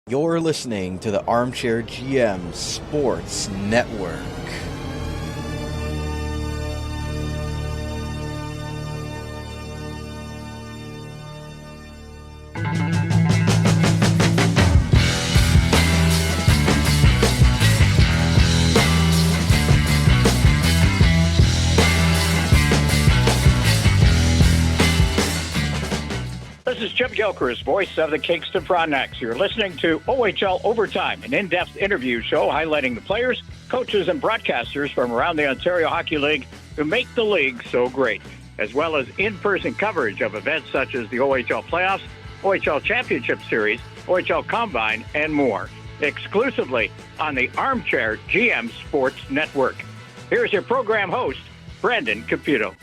You're listening to the Armchair GM Sports Network. This is Chip Gilchrist, voice of the Kingston Frontenacs. You're listening to OHL Overtime, an in-depth interview show highlighting the players, coaches, and broadcasters from around the Ontario Hockey League who make the league so great, as well as in-person coverage of events such as the OHL Playoffs, OHL Championship Series, OHL Combine, and more, exclusively on the Armchair GM Sports Network. Here's your program host, Brandon Caputo.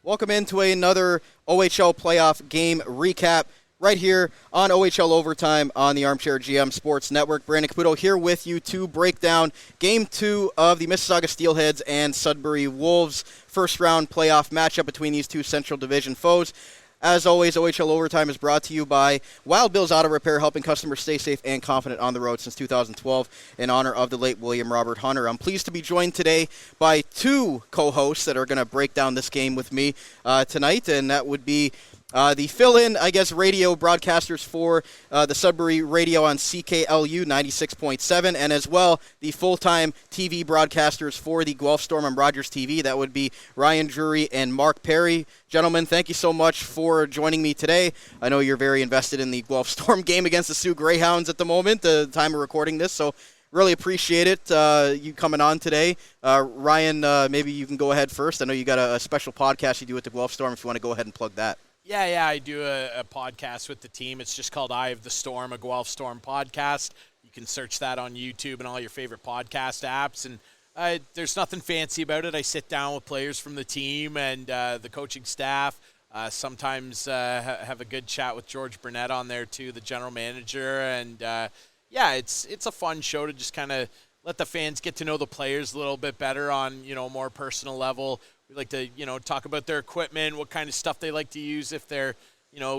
Welcome into another OHL Playoff game recap right here on OHL Overtime on the Armchair GM Sports Network. Brandon Caputo here with you to break down Game 2 of the Mississauga Steelheads and Sudbury Wolves first-round playoff matchup between these two Central Division foes. As always, OHL Overtime is brought to you by Wild Bill's Auto Repair, helping customers stay safe and confident on the road since 2012 in honor of the late William Robert Hunter. I'm pleased to be joined today by two co-hosts that are going to break down this game with me tonight, and that would be the fill-in, radio broadcasters for the Sudbury Radio on CKLU 96.7, and as well the full-time TV broadcasters for the Guelph Storm Rogers TV. That would be Ryan Drury and Mark Pare. Gentlemen, thank you so much for joining me today. I know you're very invested in the Guelph Storm game against the Sioux Greyhounds at the moment, the time of recording this, so really appreciate it, you coming on today. Ryan, maybe you can go ahead first. I know you got a special podcast you do with the Guelph Storm if you want to go ahead and plug that. Yeah, I do a podcast with the team. It's just called Eye of the Storm, a Guelph Storm podcast. You can search that on YouTube and all your favorite podcast apps. And there's nothing fancy about it. I sit down with players from the team and the coaching staff. Sometimes have a good chat with George Burnett on there too, the general manager. And it's a fun show to just kind of let the fans get to know the players a little bit better on, a more personal level. We like to, talk about their equipment, what kind of stuff they like to use, if they're,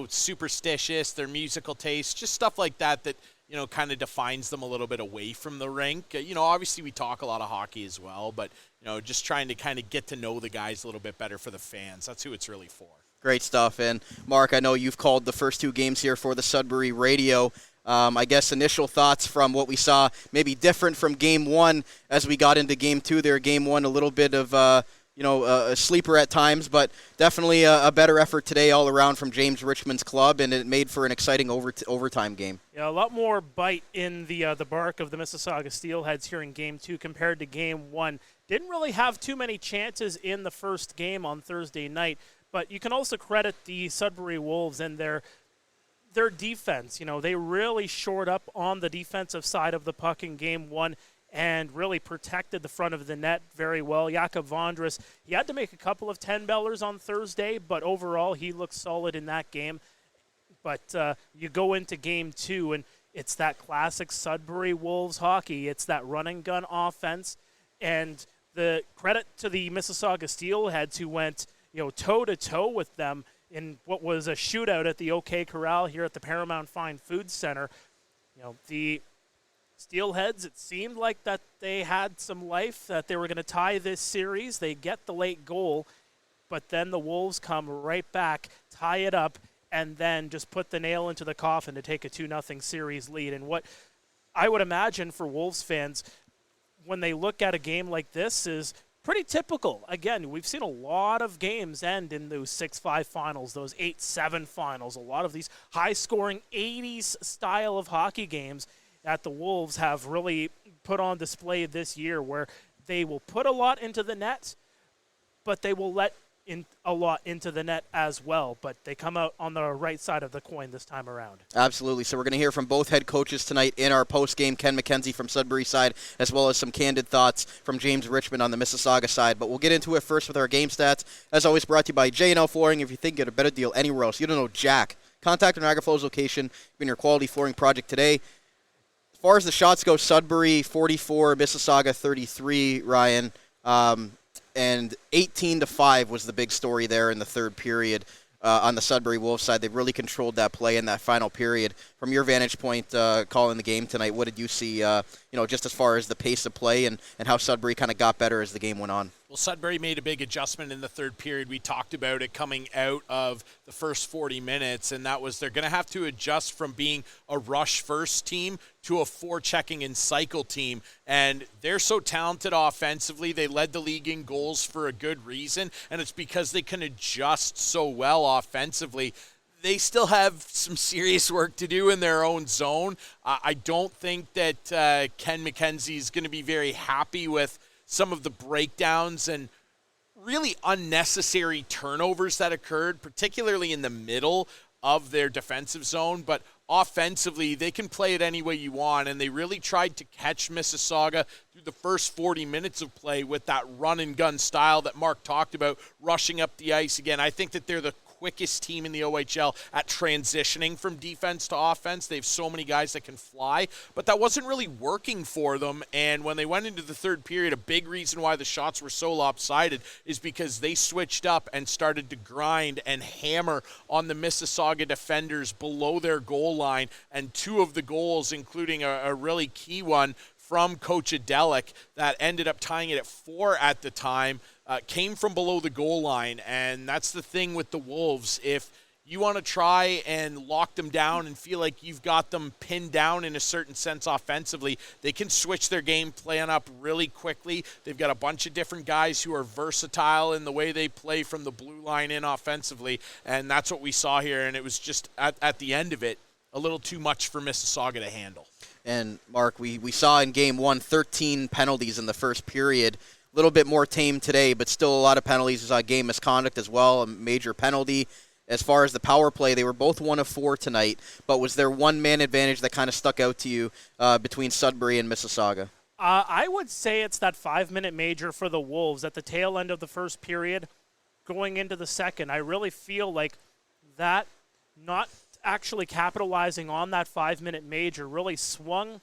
superstitious, their musical taste, just stuff like that, kind of defines them a little bit away from the rink. Obviously we talk a lot of hockey as well, but, just trying to kind of get to know the guys a little bit better for the fans. That's who it's really for. Great stuff. And Mark, I know you've called the first two games here for the Sudbury Radio. I guess initial thoughts from what we saw, maybe different from Game 1 as we got into Game 2 there. Game 1, a little bit of a sleeper at times, but definitely a better effort today all around from James Richmond's club, and it made for an exciting overtime game. Yeah, a lot more bite in the bark of the Mississauga Steelheads here in Game 2 compared to Game 1. Didn't really have too many chances in the first game on Thursday night, but you can also credit the Sudbury Wolves and their defense. They really shored up on the defensive side of the puck in Game 1 and really protected the front of the net very well. Jakob Vondras, he had to make a couple of 10-bellers on Thursday, but overall he looked solid in that game. But you go into Game 2, and it's that classic Sudbury Wolves hockey. It's that run-and-gun offense, and the credit to the Mississauga Steelheads who went toe-to-toe with them in what was a shootout at the OK Corral here at the Paramount Fine Food Center. The Steelheads, it seemed like that they had some life, that they were going to tie this series. They get the late goal, but then the Wolves come right back, tie it up, and then just put the nail into the coffin to take a 2-0 series lead. And what I would imagine for Wolves fans, when they look at a game like this, is pretty typical. Again, we've seen a lot of games end in those 6-5 finals, those 8-7 finals, a lot of these high-scoring 80s style of hockey games that the Wolves have really put on display this year, where they will put a lot into the net, but they will let in a lot into the net as well. But they come out on the right side of the coin this time around. Absolutely. So we're going to hear from both head coaches tonight in our post-game, Ken MacKenzie from Sudbury side, as well as some candid thoughts from James Richmond on the Mississauga side. But we'll get into it first with our game stats. As always, brought to you by J&L Flooring. If you think you get a better deal anywhere else, you don't know Jack. Contact our Niagara Falls location in your quality flooring project today. As far as the shots go, Sudbury 44, Mississauga 33, Ryan. And 18-5 was the big story there in the third period. on the Sudbury Wolves side. They've really controlled that play in that final period. From your vantage point, calling the game tonight, what did you see, just as far as the pace of play and how Sudbury kind of got better as the game went on? Well, Sudbury made a big adjustment in the third period. We talked about it coming out of the first 40 minutes, and that was they're going to have to adjust from being a rush-first team to a forechecking and cycle team. And they're so talented offensively. They led the league in goals for a good reason, and it's because they can adjust so well offensively. They still have some serious work to do in their own zone. I don't think that Ken MacKenzie is going to be very happy with some of the breakdowns and really unnecessary turnovers that occurred, particularly in the middle of their defensive zone. But offensively, they can play it any way you want, and they really tried to catch Mississauga through the first 40 minutes of play with that run-and-gun style that Mark talked about, rushing up the ice. Again, I think that they're the quickest team in the OHL at transitioning from defense to offense. They have so many guys that can fly, but that wasn't really working for them. And when they went into the third period, a big reason why the shots were so lopsided is because they switched up and started to grind and hammer on the Mississauga defenders below their goal line. And two of the goals, including a really key one from Coach Adelic that ended up tying it at 4 at the time, came from below the goal line. And that's the thing with the Wolves. If you want to try and lock them down and feel like you've got them pinned down in a certain sense offensively, they can switch their game plan up really quickly. They've got a bunch of different guys who are versatile in the way they play from the blue line in offensively, and that's what we saw here. And it was just, at the end of it, a little too much for Mississauga to handle. And, Mark, we saw in Game 1 13 penalties in the first period. A little bit more tame today, but still a lot of penalties. We saw game misconduct as well, a major penalty. As far as the power play, they were both 1 of 4 tonight, but was there one man advantage that kind of stuck out to you between Sudbury and Mississauga? I would say it's that 5-minute major for the Wolves at the tail end of the first period going into the second. I really feel like that not actually capitalizing on that 5-minute major really swung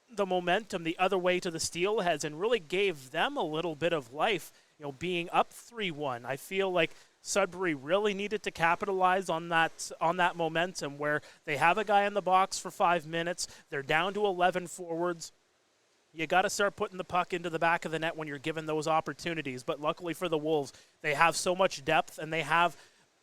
the momentum the other way to the Steelheads and really gave them a little bit of life, being up 3-1. I feel like Sudbury really needed to capitalize on that momentum where they have a guy in the box for 5 minutes. They're down to 11 forwards. You got to start putting the puck into the back of the net when you're given those opportunities. But luckily for the Wolves, they have so much depth and they have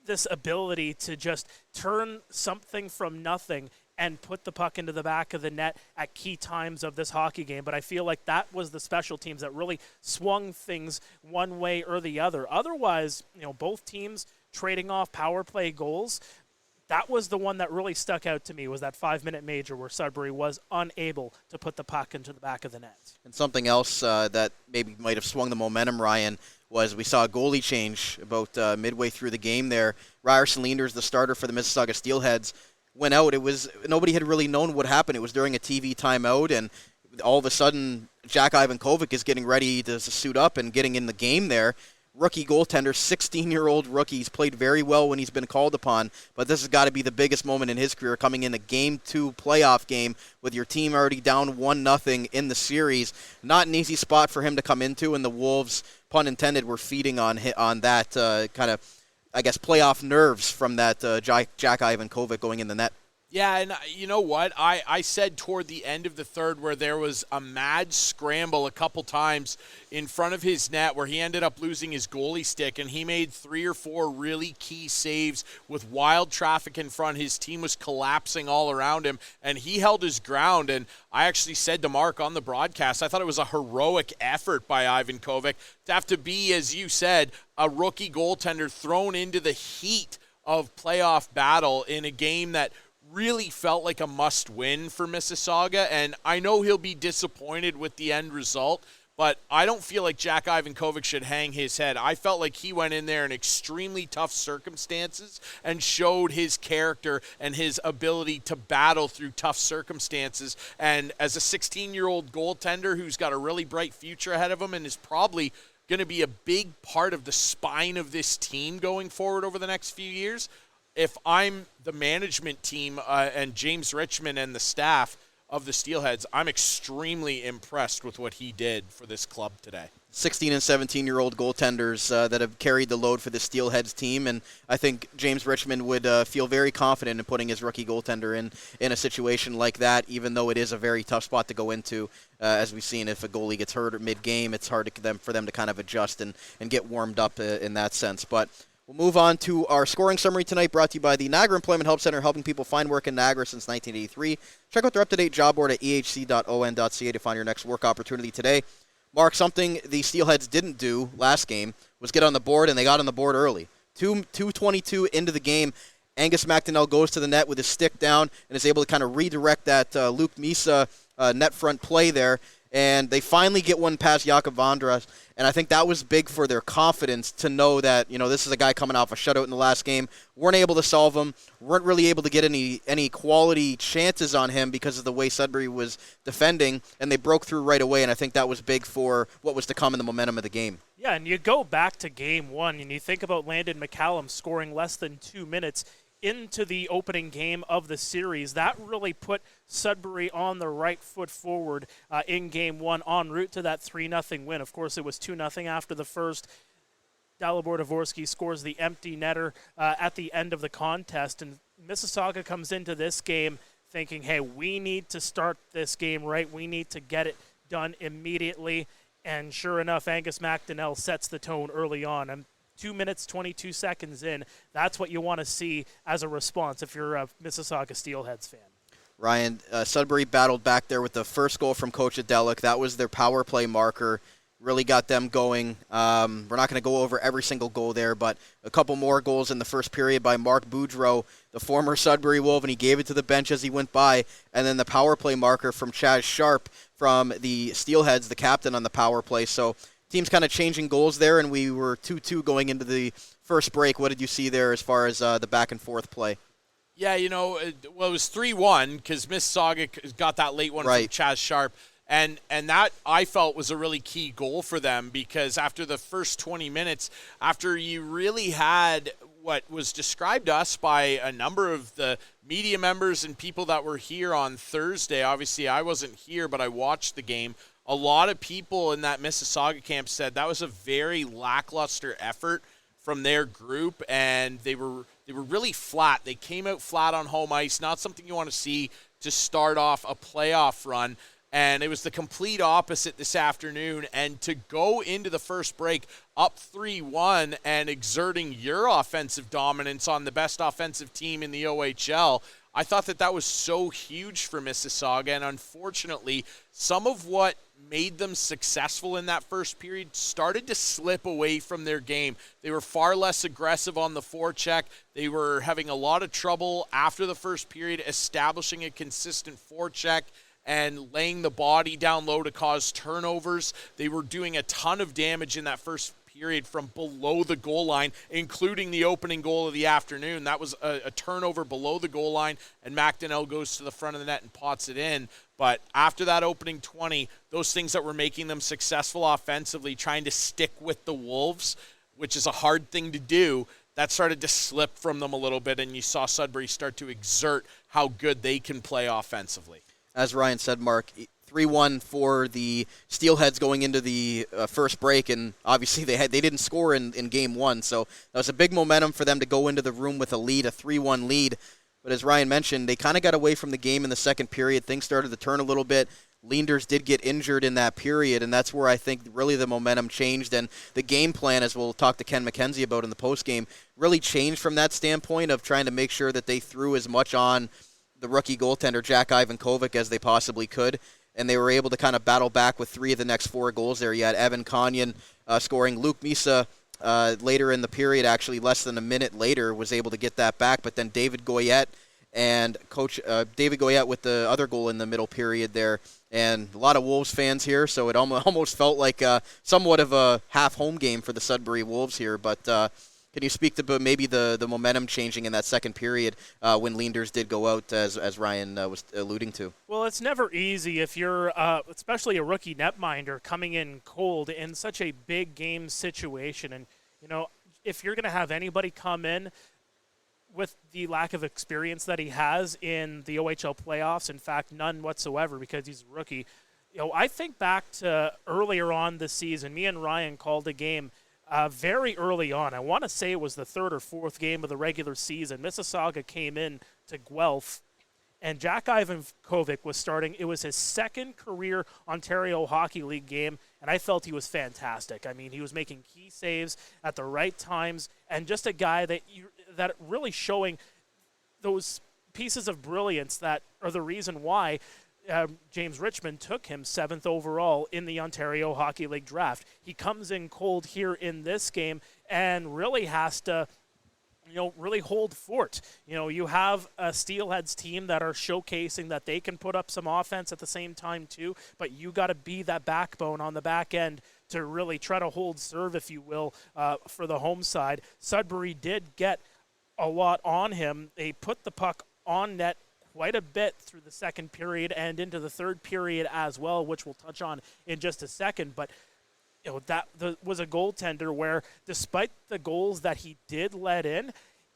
this ability to just turn something from nothing and put the puck into the back of the net at key times of this hockey game. But I feel like that was the special teams that really swung things one way or the other. Otherwise, both teams trading off power play goals. That was the one that really stuck out to me, was that 5-minute major where Sudbury was unable to put the puck into the back of the net. And something else that maybe might have swung the momentum, Ryan, was we saw a goalie change about midway through the game there. Ryerson Leanders, the starter for the Mississauga Steelheads, went out. Nobody had really known what happened. It was during a TV timeout, and all of a sudden, Jack Ivankovic is getting ready to suit up and getting in the game there. Rookie goaltender, 16-year-old rookie. He's played very well when he's been called upon, but this has got to be the biggest moment in his career, coming in a Game 2 playoff game with your team already down 1-0 in the series. Not an easy spot for him to come into, and the Wolves, pun intended, were feeding on that kind of, I guess, playoff nerves from that Jack Ivankovic going in the net. Yeah, and you know what? I said toward the end of the third where there was a mad scramble a couple times in front of his net where he ended up losing his goalie stick, and he made 3 or 4 really key saves with wild traffic in front. His team was collapsing all around him, and he held his ground. And I actually said to Mark on the broadcast, I thought it was a heroic effort by Ivankovic to have to be, as you said, a rookie goaltender thrown into the heat of playoff battle in a game that really felt like a must-win for Mississauga, and I know he'll be disappointed with the end result, but I don't feel like Jack Ivankovic should hang his head. I felt like he went in there in extremely tough circumstances and showed his character and his ability to battle through tough circumstances, and as a 16-year-old goaltender who's got a really bright future ahead of him and is probably going to be a big part of the spine of this team going forward over the next few years, if I'm the management team and James Richmond and the staff of the Steelheads, I'm extremely impressed with what he did for this club today. 16 and 17-year-old goaltenders that have carried the load for the Steelheads team, and I think James Richmond would feel very confident in putting his rookie goaltender in a situation like that, even though it is a very tough spot to go into. As we've seen, if a goalie gets hurt mid-game, it's hard for them to kind of adjust and get warmed up in that sense. But we'll move on to our scoring summary tonight, brought to you by the Niagara Employment Help Center, helping people find work in Niagara since 1983. Check out their up-to-date job board at ehc.on.ca to find your next work opportunity today. Mark, something the Steelheads didn't do last game was get on the board, and they got on the board early. 2:22 into the game, Angus MacDonnell goes to the net with his stick down and is able to kind of redirect that Luke Misa net front play there. And they finally get one past Jakub Vondras, and I think that was big for their confidence to know that, this is a guy coming off a shutout in the last game. Weren't able to solve him, weren't really able to get any quality chances on him because of the way Sudbury was defending, and they broke through right away, and I think that was big for what was to come in the momentum of the game. Yeah, and you go back to game one, and you think about Landon McCallum scoring less than 2 minutes into the opening game of the series. That really put Sudbury on the right foot forward in game one, en route to that 3-0 win. Of course, it was 2-0 after the first. Dalibor Dvorsky scores the empty netter at the end of the contest, and Mississauga comes into this game thinking, hey, we need to start this game right. We need to get it done immediately. And sure enough, Angus MacDonnell sets the tone early on. And 2 minutes, 22 seconds in, that's what you want to see as a response if you're a Mississauga Steelheads fan. Ryan, Sudbury battled back there with the first goal from Coach Adelic. That was their power play marker. Really got them going. We're not going to go over every single goal there, but a couple more goals in the first period by Mark Boudreau, the former Sudbury Wolf, and he gave it to the bench as he went by. And then the power play marker from Chaz Sharp from the Steelheads, the captain on the power play. So team's kind of changing goals there, and we were 2-2 going into the first break. What did you see there as far as the back-and-forth play? Yeah, it was 3-1 because Mississauga got that late one from Chaz Sharp. And that, I felt, was a really key goal for them because after the first 20 minutes, after you really had what was described to us by a number of the media members and people that were here on Thursday, obviously I wasn't here, but I watched the game, a lot of people in that Mississauga camp said that was a very lackluster effort from their group, and they were really flat. They came out flat on home ice, not something you want to see to start off a playoff run. And it was the complete opposite this afternoon. And to go into the first break up 3-1 and exerting your offensive dominance on the best offensive team in the OHL, I thought that was so huge for Mississauga. And unfortunately, some of what made them successful in that first period started to slip away from their game. They were far less aggressive on the forecheck. They were having a lot of trouble after the first period establishing a consistent forecheck and laying the body down low to cause turnovers. They were doing a ton of damage in that first period from below the goal line, including the opening goal of the afternoon. That was a turnover below the goal line, and MacDonnell goes to the front of the net and pots it in. But after that opening 20, those things that were making them successful offensively, trying to stick with the Wolves, which is a hard thing to do, that started to slip from them a little bit, and you saw Sudbury start to exert how good they can play offensively. As Ryan said, Mark, 3-1 for the Steelheads going into the first break, and obviously they didn't score in game one, so that was a big momentum for them to go into the room with a lead, a 3-1 lead. But as Ryan mentioned, they kind of got away from the game in the second period. Things started to turn a little bit. Leenders did get injured in that period, and that's where I think really the momentum changed, and the game plan, as we'll talk to Ken MacKenzie about in the postgame, really changed from that standpoint of trying to make sure that they threw as much on the rookie goaltender, Jack Ivankovic, as they possibly could, and they were able to kind of battle back with 3 of the next 4 goals there. You had Evan Conyon scoring. Luke Misa later in the period, actually less than a minute later, was able to get that back, but then David Goyette and Coach David Goyette with the other goal in the middle period there, and a lot of Wolves fans here, so it almost felt like somewhat of a half-home game for the Sudbury Wolves here, but can you speak to maybe the momentum changing in that second period when Leenders did go out, as Ryan was alluding to? Well, it's never easy if you're, especially a rookie netminder, coming in cold in such a big game situation. And, if you're going to have anybody come in with the lack of experience that he has in the OHL playoffs, in fact, none whatsoever because he's a rookie, I think back to earlier on this season. Me and Ryan called a game very early on. I want to say it was the third or fourth game of the regular season. Mississauga came in to Guelph, and Jack Ivankovic was starting. It was his second career Ontario Hockey League game, and I felt he was fantastic. I mean, he was making key saves at the right times, and just a guy that really showing those pieces of brilliance that are the reason why James Richmond took him 7th overall in the Ontario Hockey League draft. He comes in cold here in this game and really has to really hold fort. You have a Steelheads team that are showcasing that they can put up some offense at the same time too, but you got to be that backbone on the back end to really try to hold serve, if you will, for the home side. Sudbury did get a lot on him. They put the puck on net quite a bit through the second period and into the third period as well, which we'll touch on in just a second. But that was a goaltender where, despite the goals that he did let in,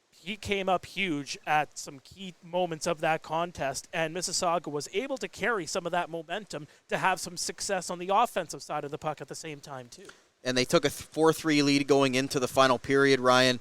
he came up huge at some key moments of that contest, and Mississauga was able to carry some of that momentum to have some success on the offensive side of the puck at the same time too. And they took a 4-3 lead going into the final period, Ryan.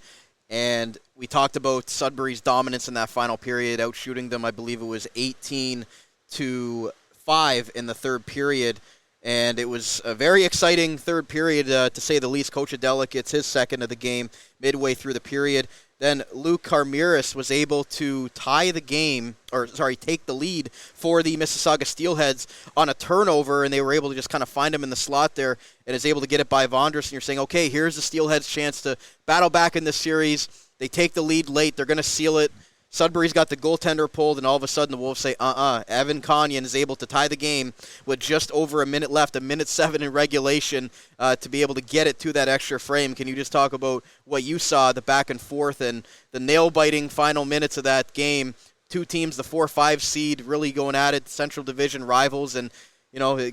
And we talked about Sudbury's dominance in that final period, outshooting them. I believe it was 18-5 in the third period. And it was a very exciting third period, to say the least. Coach Adela gets his second of the game midway through the period. Then Luke Carmiris was able to take the lead for the Mississauga Steelheads on a turnover, and they were able to just kind of find him in the slot there and is able to get it by Vondras. And you're saying, okay, here's the Steelheads' chance to battle back in this series. They take the lead late. They're going to seal it. Sudbury's got the goaltender pulled, and all of a sudden the Wolves say, Evan Conyon is able to tie the game with just over a minute left, 1:07 in regulation, to be able to get it to that extra frame. Can you just talk about what you saw, the back and forth, and the nail-biting final minutes of that game? Two teams, the 4-5 seed, really going at it, Central Division rivals, and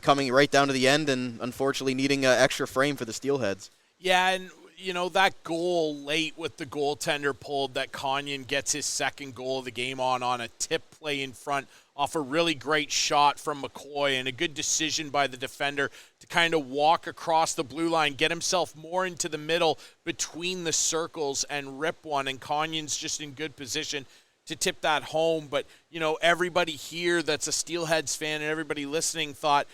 coming right down to the end, and unfortunately needing an extra frame for the Steelheads. Yeah, and that goal late with the goaltender pulled that Conyon gets his second goal of the game on a tip play in front off a really great shot from McCoy, and a good decision by the defender to kind of walk across the blue line, get himself more into the middle between the circles and rip one, and Conyon's just in good position to tip that home. But, everybody here that's a Steelheads fan and everybody listening thought,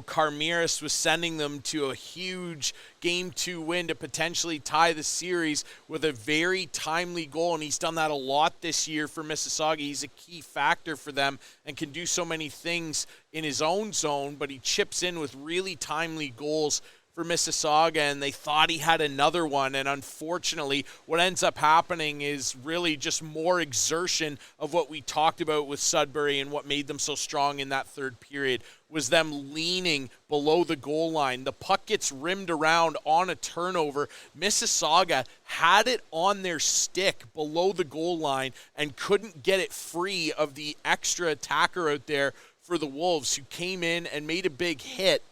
Carmiris was sending them to a huge Game 2 win to potentially tie the series with a very timely goal, and he's done that a lot this year for Mississauga. He's a key factor for them and can do so many things in his own zone, but he chips in with really timely goals for Mississauga, and they thought he had another one, and unfortunately what ends up happening is really just more exertion of what we talked about with Sudbury, and what made them so strong in that third period was them leaning below the goal line. The puck gets rimmed around on a turnover. Mississauga had it on their stick below the goal line and couldn't get it free of the extra attacker out there for the Wolves, who came in and made a big hit,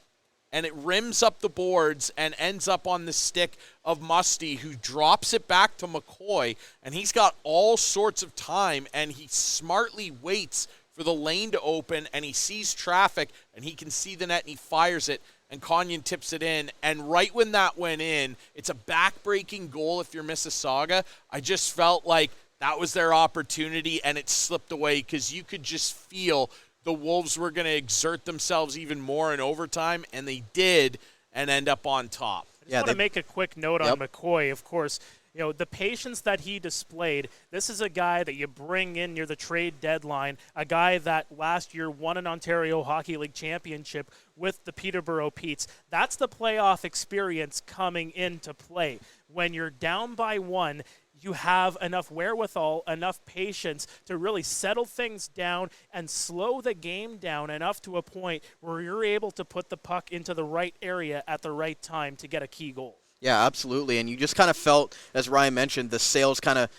and it rims up the boards and ends up on the stick of Musty, who drops it back to McCoy, and he's got all sorts of time, and he smartly waits for the lane to open, and he sees traffic, and he can see the net, and he fires it, and Conyon tips it in. And right when that went in, it's a back-breaking goal if you're Mississauga. I just felt like that was their opportunity, and it slipped away, because you could just feel the Wolves were going to exert themselves even more in overtime, and they did, and end up on top. I just want to make a quick note on McCoy, of course. The patience that he displayed, this is a guy that you bring in near the trade deadline, a guy that last year won an Ontario Hockey League championship with the Peterborough Petes. That's the playoff experience coming into play. When you're down by one, you have enough wherewithal, enough patience to really settle things down and slow the game down enough to a point where you're able to put the puck into the right area at the right time to get a key goal. Yeah, absolutely. And you just kind of felt, as Ryan mentioned, the sails kind of,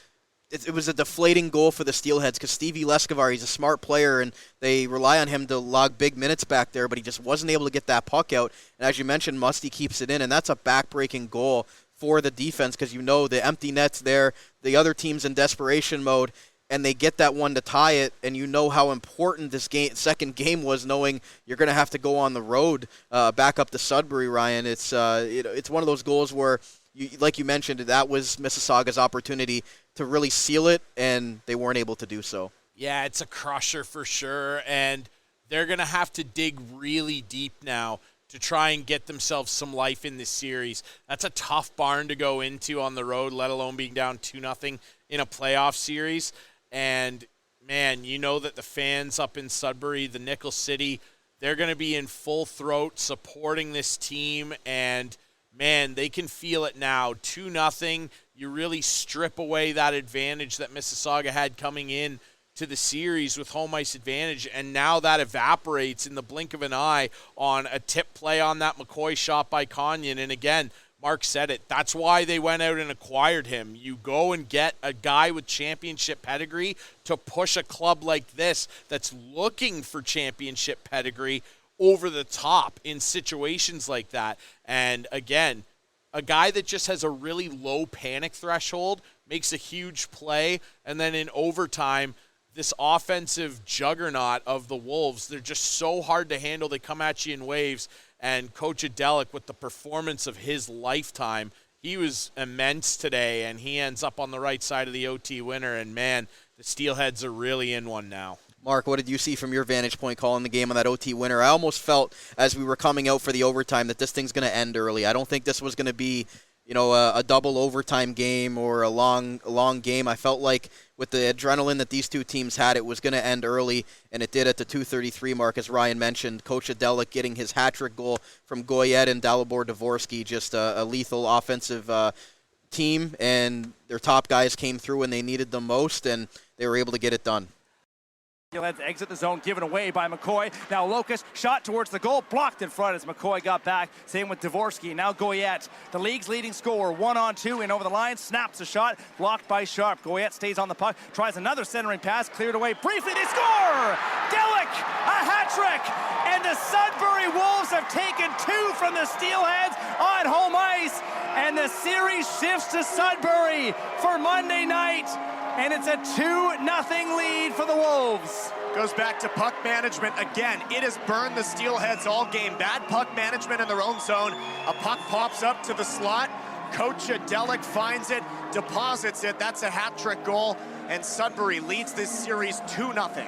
it was a deflating goal for the Steelheads, because Stevie Leskovar, he's a smart player, and they rely on him to log big minutes back there, but he just wasn't able to get that puck out. And as you mentioned, Musty keeps it in, and that's a back-breaking goal for the defense, because the empty net's there, the other team's in desperation mode, and they get that one to tie it, and you know how important this second game was, knowing you're going to have to go on the road back up to Sudbury, Ryan. It's one of those goals where, like you mentioned, that was Mississauga's opportunity to really seal it, and they weren't able to do so. Yeah, it's a crusher for sure, and they're going to have to dig really deep now to try and get themselves some life in this series. That's a tough barn to go into on the road, let alone being down 2-0 in a playoff series. And, man, you know that the fans up in Sudbury, the Nickel City, they're going to be in full throat supporting this team. And, man, they can feel it now. 2-0, you really strip away that advantage that Mississauga had coming in to the series with home ice advantage, and now that evaporates in the blink of an eye on a tip play on that McCoy shot by Conyon. And again, Mark said it, that's why they went out and acquired him. You go and get a guy with championship pedigree to push a club like this that's looking for championship pedigree over the top in situations like that. And again, a guy that just has a really low panic threshold makes a huge play, and then in overtime, this offensive juggernaut of the Wolves, they're just so hard to handle. They come at you in waves. And Coach Adelic, with the performance of his lifetime, he was immense today, and he ends up on the right side of the OT winner. And, man, the Steelheads are really in one now. Mark, what did you see from your vantage point calling the game on that OT winner? I almost felt, as we were coming out for the overtime, that this thing's going to end early. I don't think this was going to be, a double overtime game or a long game. I felt like with the adrenaline that these two teams had, it was going to end early, and it did at the 2:33 mark, as Ryan mentioned. Coach Adelic getting his hat-trick goal from Goyette and Dalibor Dvorsky, just a lethal offensive team, and their top guys came through when they needed them most, and they were able to get it done. Steelheads exit the zone, given away by McCoy. Now Locust shot towards the goal, blocked in front as McCoy got back. Same with Dvorsky. Now Goyette, the league's leading scorer, 1-on-2 in over the line, snaps a shot, blocked by Sharp. Goyette stays on the puck, tries another centering pass, cleared away briefly. They score! Delic, a hat trick, and the Sudbury Wolves have taken 2 from the Steelheads on home ice, and the series shifts to Sudbury for Monday night. And it's a 2-0 lead for the Wolves. Goes back to puck management again. It has burned the Steelheads all game. Bad puck management in their own zone. A puck pops up to the slot. Coach Adelic finds it, deposits it. That's a hat-trick goal, and Sudbury leads this series 2-0.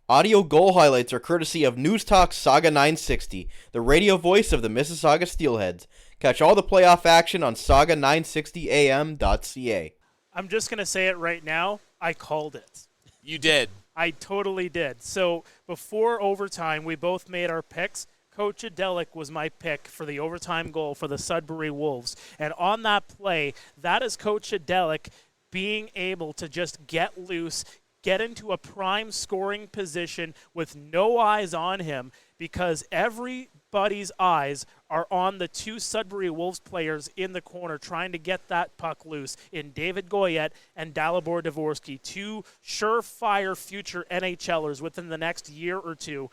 Audio goal highlights are courtesy of News Talk Saga 960, the radio voice of the Mississauga Steelheads. Catch all the playoff action on saga960am.ca. I'm just going to say it right now. I called it. You did. I totally did. So before overtime, we both made our picks. Coach Adelic was my pick for the overtime goal for the Sudbury Wolves. And on that play, that is Coach Adelic being able to just get loose, get into a prime scoring position with no eyes on him, because everybody's eyes are on the 2 Sudbury Wolves players in the corner trying to get that puck loose in David Goyette and Dalibor Dvorsky, 2 surefire future NHLers within the next year or two.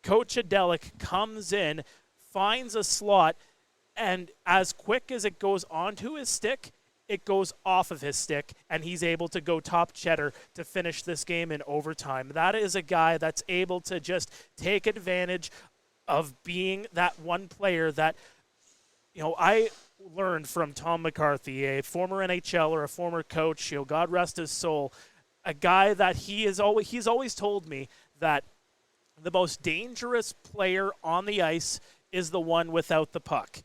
Coach Adelic comes in, finds a slot, and as quick as it goes onto his stick, it goes off of his stick, and he's able to go top cheddar to finish this game in overtime. That is a guy that's able to just take advantage of being that one player that, I learned from Tom McCarthy, a former NHLer, a former coach, God rest his soul, a guy that he's always told me that the most dangerous player on the ice is the one without the puck.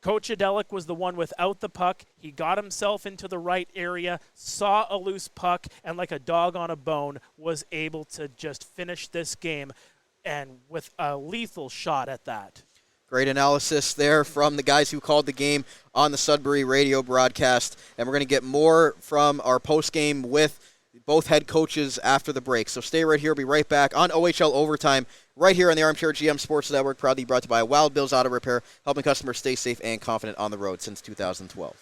Coach Adelic was the one without the puck. He got himself into the right area, saw a loose puck, and like a dog on a bone, was able to just finish this game, and with a lethal shot at that. Great analysis there from the guys who called the game on the Sudbury radio broadcast, and we're going to get more from our postgame with both head coaches after the break. So stay right here. We'll be right back on OHL Overtime, right here on the Armchair GM Sports Network, proudly brought to you by Wild Bill's Auto Repair, helping customers stay safe and confident on the road since 2012.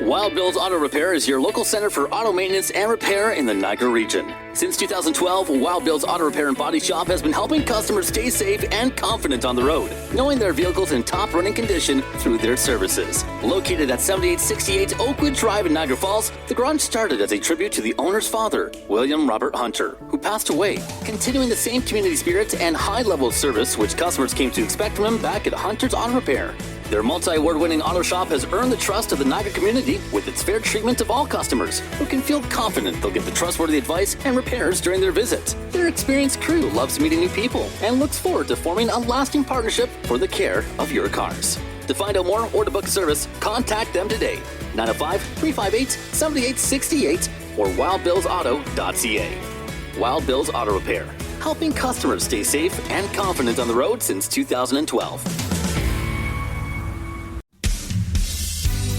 Wild Bill's Auto Repair is your local center for auto maintenance and repair in the Niagara region. Since 2012, Wild Bill's Auto Repair and Body Shop has been helping customers stay safe and confident on the road, knowing their vehicles in top running condition through their services. Located at 7868 Oakwood Drive in Niagara Falls, the garage started as a tribute to the owner's father, William Robert Hunter, who passed away, continuing the same community spirit and high level of service which customers came to expect from him back at Hunter's Auto Repair. Their multi-award-winning auto shop has earned the trust of the Niagara community with its fair treatment of all customers, who can feel confident they'll get the trustworthy advice and repairs during their visit. Their experienced crew loves meeting new people and looks forward to forming a lasting partnership for the care of your cars. To find out more or to book a service, contact them today. 905-358-7868 or wildbillsauto.ca. Wild Bill's Auto Repair, helping customers stay safe and confident on the road since 2012.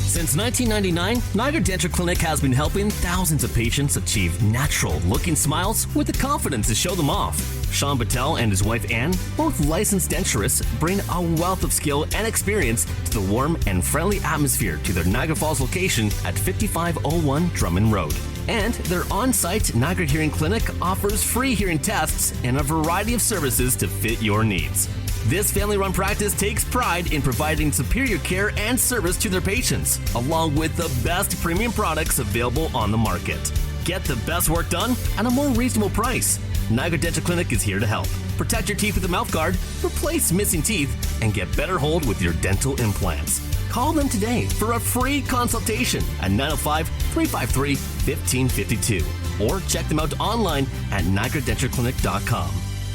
Since 1999, Niagara Dental Clinic has been helping thousands of patients achieve natural-looking smiles with the confidence to show them off. Sean Battelle and his wife Anne, both licensed denturists, bring a wealth of skill and experience to the warm and friendly atmosphere to their Niagara Falls location at 5501 Drummond Road. And their on-site Niagara Hearing Clinic offers free hearing tests and a variety of services to fit your needs. This family-run practice takes pride in providing superior care and service to their patients, along with the best premium products available on the market. Get the best work done at a more reasonable price. Niagara Dental Clinic is here to help. Protect your teeth with a mouth guard, replace missing teeth, and get better hold with your dental implants. Call them today for a free consultation at 905-353-1552 or check them out online at niagaradentalclinic.com.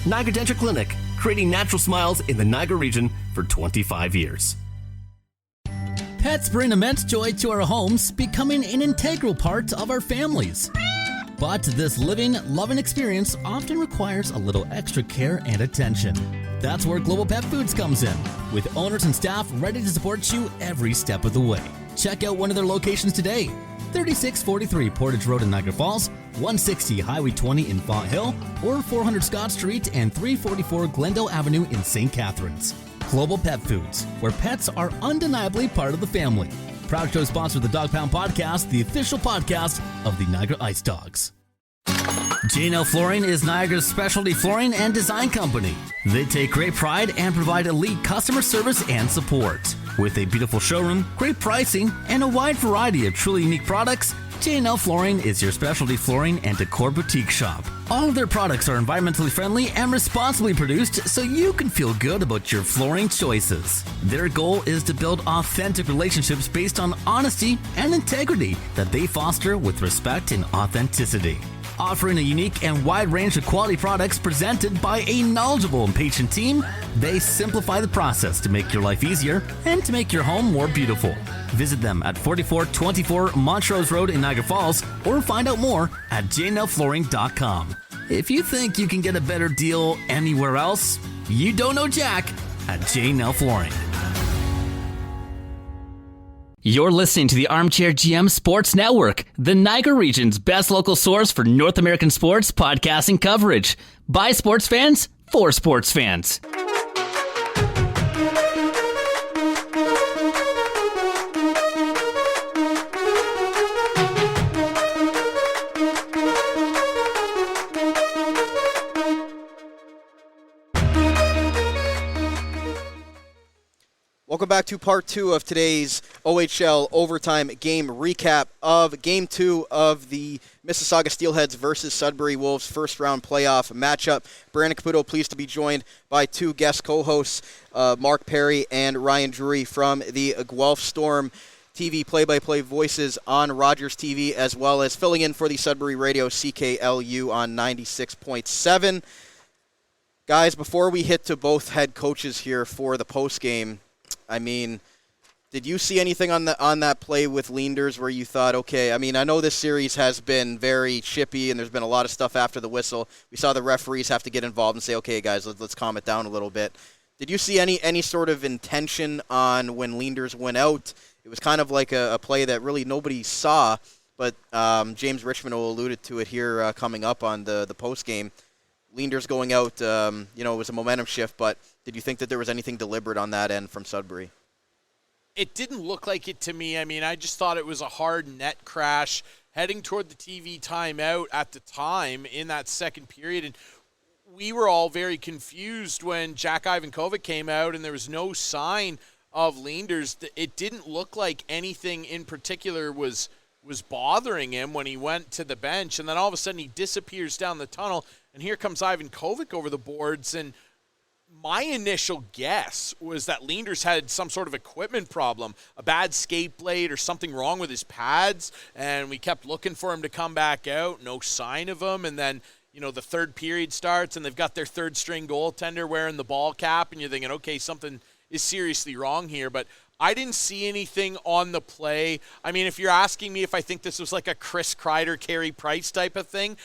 Niagara Dental Clinic, creating natural smiles in the Niagara region for 25 years. Pets bring immense joy to our homes, becoming an integral part of our families. But this living, loving experience often requires a little extra care and attention. That's where Global Pet Foods comes in, with owners and staff ready to support you every step of the way. Check out one of their locations today. 3643 Portage Road in Niagara Falls, 160 Highway 20 in Font Hill, or 400 Scott Street and 344 Glendale Avenue in St. Catharines. Global Pet Foods, where pets are undeniably part of the family. Proud to sponsor the Dog Pound Podcast, the official podcast of the Niagara Ice Dogs. J&L Flooring is Niagara's specialty flooring and design company. They take great pride and provide elite customer service and support. With a beautiful showroom, great pricing, and a wide variety of truly unique products, J&L Flooring is your specialty flooring and decor boutique shop. All of their products are environmentally friendly and responsibly produced so you can feel good about your flooring choices. Their goal is to build authentic relationships based on honesty and integrity that they foster with respect and authenticity. Offering a unique and wide range of quality products presented by a knowledgeable and patient team, they simplify the process to make your life easier and to make your home more beautiful. Visit them at 4424 Montrose Road in Niagara Falls or find out more at jnlflooring.com. If you think you can get a better deal anywhere else, you don't know Jack at J&L Flooring. You're listening to the Armchair GM Sports Network, the Niagara region's best local source for North American sports podcasting coverage. By sports fans, for sports fans. Welcome back to part two of today's OHL Overtime game recap of Game 2 of the Mississauga Steelheads versus Sudbury Wolves first-round playoff matchup. Brandon Caputo pleased to be joined by two guest co-hosts, Mark Pare and Ryan Drury from the Guelph Storm TV play-by-play voices on Rogers TV, as well as filling in for the Sudbury Radio CKLU on 96.7. Guys, before we hit to both head coaches here for the postgame, I mean, did you see anything on that play with Leenders where you thought, okay, I mean, I know this series has been very chippy and there's been a lot of stuff after the whistle. We saw the referees have to get involved and say, okay, guys, let's calm it down a little bit. Did you see any sort of intention on when Leenders went out? It was kind of like a play that really nobody saw, but James Richmond alluded to it here coming up on the postgame. Leenders going out, it was a momentum shift, but did you think that there was anything deliberate on that end from Sudbury? It didn't look like it to me. I mean, I just thought it was a hard net crash heading toward the TV timeout at the time in that second period. And we were all very confused when Jack Ivankovic came out and there was no sign of Leenders. It didn't look like anything in particular was bothering him when he went to the bench. And then all of a sudden he disappears down the tunnel, and here comes Ivankovic over the boards. And my initial guess was that Leenders had some sort of equipment problem, a bad skate blade or something wrong with his pads, and we kept looking for him to come back out, no sign of him. And then, the third period starts, and they've got their third-string goaltender wearing the ball cap, and you're thinking, okay, something is seriously wrong here. But I didn't see anything on the play. I mean, if you're asking me if I think this was like a Chris Kreider, Carey Price type of thing,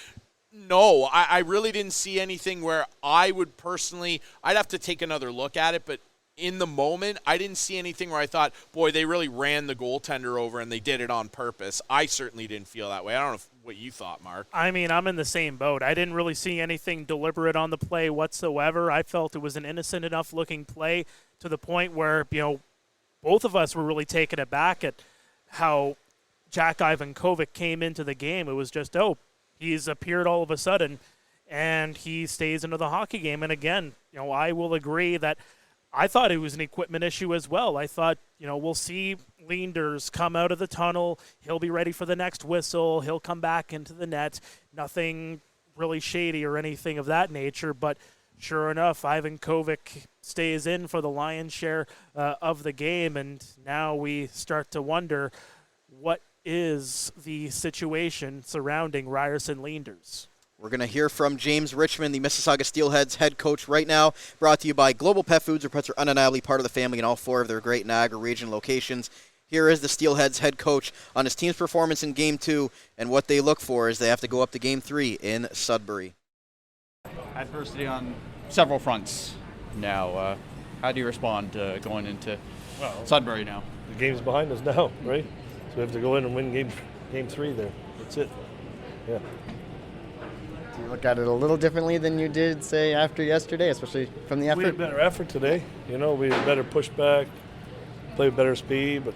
no, I really didn't see anything where I would personally, I'd have to take another look at it, but in the moment, I didn't see anything where I thought, boy, they really ran the goaltender over and they did it on purpose. I certainly didn't feel that way. I don't know what you thought, Mark. I mean, I'm in the same boat. I didn't really see anything deliberate on the play whatsoever. I felt it was an innocent enough looking play to the point where, both of us were really taken aback at how Jack Ivankovic came into the game. It was just, he's appeared all of a sudden, and he stays into the hockey game. And again, I will agree that I thought it was an equipment issue as well. I thought, we'll see Leenders come out of the tunnel. He'll be ready for the next whistle. He'll come back into the net. Nothing really shady or anything of that nature. But sure enough, Ivankovic stays in for the lion's share of the game. And now we start to wonder what is the situation surrounding Ryerson Leenders. We're going to hear from James Richmond, the Mississauga Steelheads head coach right now, brought to you by Global Pet Foods, where pets are undeniably part of the family in all 4 of their great Niagara region locations. Here is the Steelheads head coach on his team's performance in Game 2 and what they look for as they have to go up to Game 3 in Sudbury. Adversity on several fronts now. How do you respond going into Sudbury now? The game's behind us now, right? So we have to go in and win game 3 there. That's it. Yeah. Do you look at it a little differently than you did, say, after yesterday, especially from the effort? We had better effort today. We had better pushback, played better speed, but,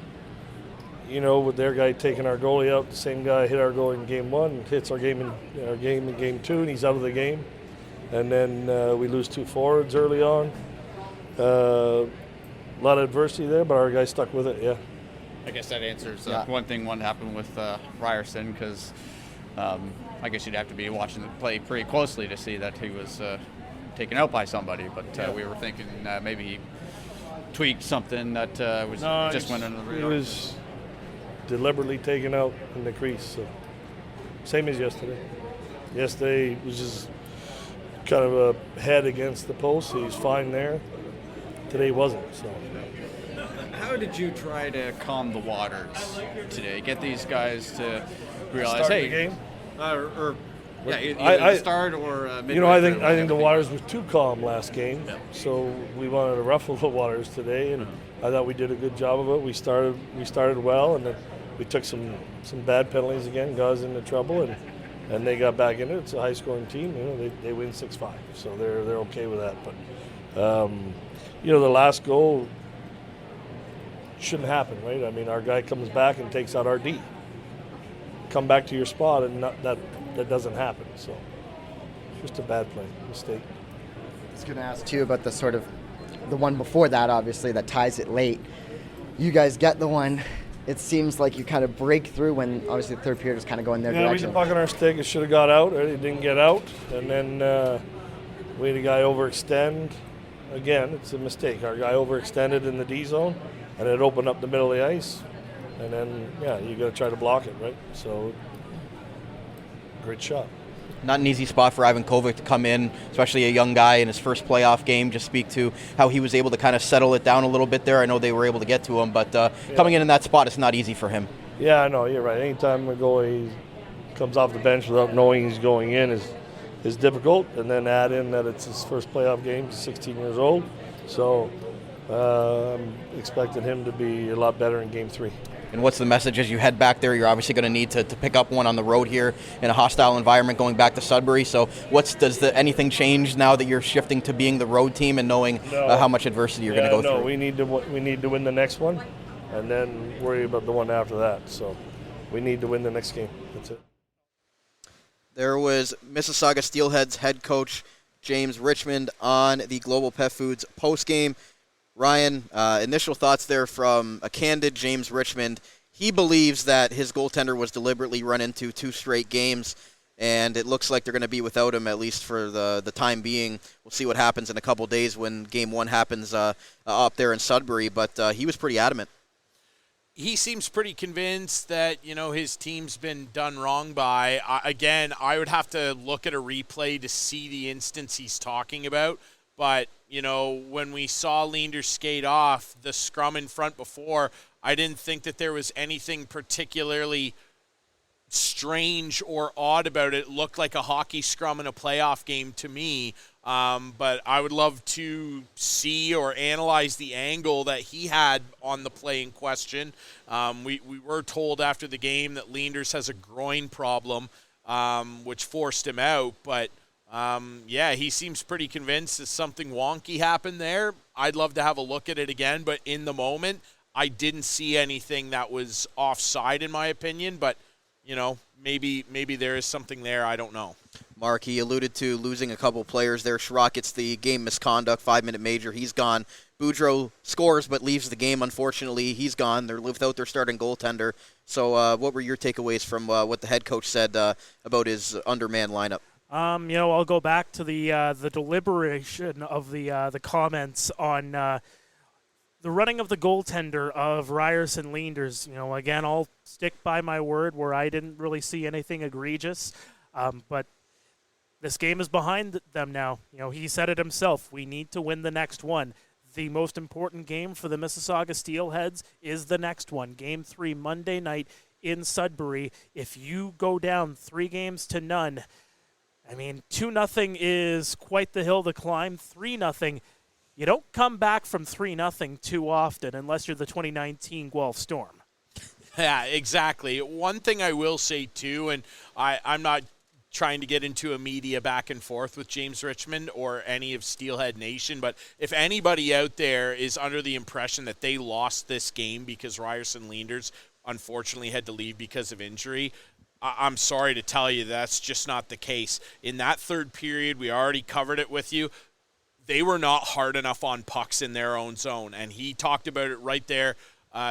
with their guy taking our goalie out, the same guy hit our goal in Game 1, hits our game in Game 2, and he's out of the game. And then we lose 2 forwards early on. A lot of adversity there, but our guy stuck with it, yeah. I guess that answers one thing happened with Ryerson, because I guess you'd have to be watching the play pretty closely to see that he was taken out by somebody. But we were thinking maybe he tweaked something that went under the radar. He was deliberately taken out in the crease. So. Same as yesterday. Yesterday was just kind of a head against the post. He's fine there. Today wasn't. So. How did you try to calm the waters today? Get these guys to realize, the game? Either the start or midway I think the waters was too calm last game, so we wanted to ruffle the waters today, and I thought we did a good job of it. We started well, and then we took some bad penalties again, got us into trouble, and they got back into it. It's a high-scoring team. They win 6-5, so they're okay with that. But the last goal shouldn't happen, right? I mean, our guy comes back and takes out our D. Come back to your spot, and that doesn't happen. So, just a bad play, mistake. I was going to ask too about the one before that, obviously, that ties it late. You guys get the one. It seems like you kind of break through when, obviously, the third period is kind of going their direction. We had the puck on our stick. It should have got out. It didn't get out. And then we had a guy overextend. Again, it's a mistake. Our guy overextended in the D zone, and it opened up the middle of the ice. And then, you got to try to block it, right? So, great shot. Not an easy spot for Ivankovic to come in, especially a young guy in his first playoff game. Just speak to how he was able to kind of settle it down a little bit there. I know they were able to get to him, but coming in that spot, it's not easy for him. Yeah, I know, you're right. Anytime a goalie comes off the bench without knowing he's going in is difficult, and then add in that it's his first playoff game. He's 16 years old, so I'm expecting him to be a lot better in Game 3. And what's the message as you head back there? You're obviously going to need to pick up one on the road here in a hostile environment going back to Sudbury. So does anything change now that you're shifting to being the road team and knowing how much adversity you're going to go through? No, we need to win the next one. and then worry about the one after that. So we need to win the next game. That's it. There was Mississauga Steelheads head coach James Richmond on the Global Pet Foods postgame. Ryan, initial thoughts there from a candid James Richmond. He believes that his goaltender was deliberately run into 2 straight games, and it looks like they're going to be without him at least for the time being. We'll see what happens in a couple days when Game 1 happens up there in Sudbury, but he was pretty adamant. He seems pretty convinced that, his team's been done wrong by. I would have to look at a replay to see the instance he's talking about. But, when we saw Leander skate off the scrum in front before, I didn't think that there was anything particularly strange or odd about it. It looked like a hockey scrum in a playoff game to me. But I would love to see or analyze the angle that he had on the play in question. We were told after the game that Leanders has a groin problem, which forced him out. But, he seems pretty convinced that something wonky happened there. I'd love to have a look at it again, but in the moment, I didn't see anything that was offside in my opinion. But, maybe there is something there. I don't know. Mark, he alluded to losing a couple players there. Schrock gets the game misconduct, 5-minute major. He's gone. Boudreau scores but leaves the game, unfortunately. He's gone. They're without their starting goaltender. So what were your takeaways from what the head coach said about his undermanned lineup? I'll go back to the deliberation of the comments on the running of the goaltender of Ryerson Leanders. Again, I'll stick by my word where I didn't really see anything egregious. But this game is behind them now. He said it himself. We need to win the next one. The most important game for the Mississauga Steelheads is the next one. Game 3, Monday night in Sudbury. If you go down 3-0, 2-0 is quite the hill to climb. 3-0, you don't come back from 3-0 too often unless you're the 2019 Guelph Storm. Yeah, exactly. One thing I will say, too, and I'm not trying to get into a media back and forth with James Richmond or any of Steelhead Nation, but if anybody out there is under the impression that they lost this game because Ryerson Leanders unfortunately had to leave because of injury, I'm sorry to tell you that's just not the case. In that third period, we already covered it with you, they were not hard enough on pucks in their own zone, and he talked about it right there.